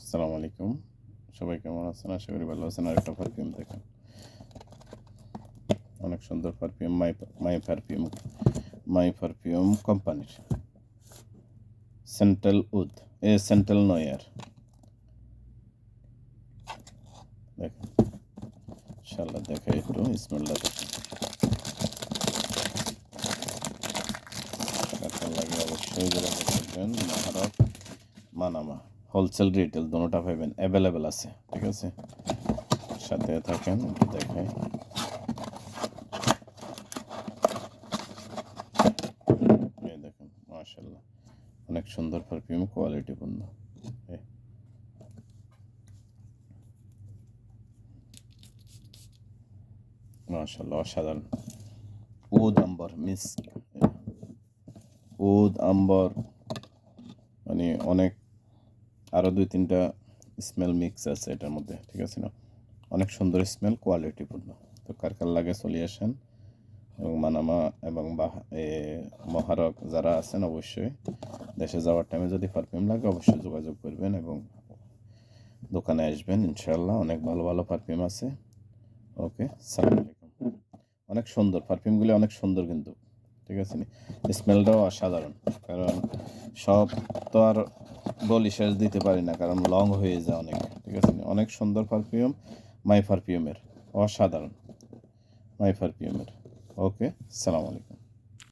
আসসালামু আলাইকুম। সবাই কেমন আছেন? আশা করি ভালো আছেন। আরেকটা পারফিউম দেখেন। অনেক সুন্দর পারফিউম মাই পারফিউম কোম্পানির। সেন্ট্রাল নয়ার। দেখেন। ইনশাআল্লাহ দেখাই একটু স্মেলটা দেখেন। কেমন লাগে অবশ্যই যোগাযোগ করবেন। মহারক মানামা হোলসেল রিটেল দোনোটা পাবেন, অ্যাভেলেবেল আছে। ঠিক আছে, সাথে থাকেন, একটু দেখাই। এই দেখেন, মাশাআল্লাহ অনেক সুন্দর পারফিউম, কোয়ালিটিপূর্ণ। মাশাআল্লাহ অসাধারণ। উদ আম্বর মিস্ক, উদ আম্বর, মানে অনেক আরও 2-3টা স্মেল মিক্স আছে এটার মধ্যে। ঠিক আছে না, অনেক সুন্দর স্মেল, কোয়ালিটিপূর্ণ। তো কার কার লাগে চলে আসেন। এবং মানামা এবং মহারক যারা আছেন অবশ্যই দেশে যাওয়ার টাইমে যদি পারফিউম লাগে অবশ্যই যোগাযোগ করবেন এবং দোকানে আসবেন। ইনশাআল্লাহ অনেক ভালো ভালো পারফিউম আছে। ওকে, সালাম আলাইকুম। অনেক সুন্দর পারফিউমগুলি, অনেক সুন্দর কিন্তু। ঠিক আছে নি, স্মেলটাও অসাধারণ। কারণ সব তো আর বলি শেষ দিতে পারি না, কারণ লং হয়ে যায় অনেক। ঠিক আছে নি, অনেক সুন্দর পারফিউম মাই পারফিউমের, অসাধারণ মাই পারফিউমের। ওকে, সালাম আলাইকুম।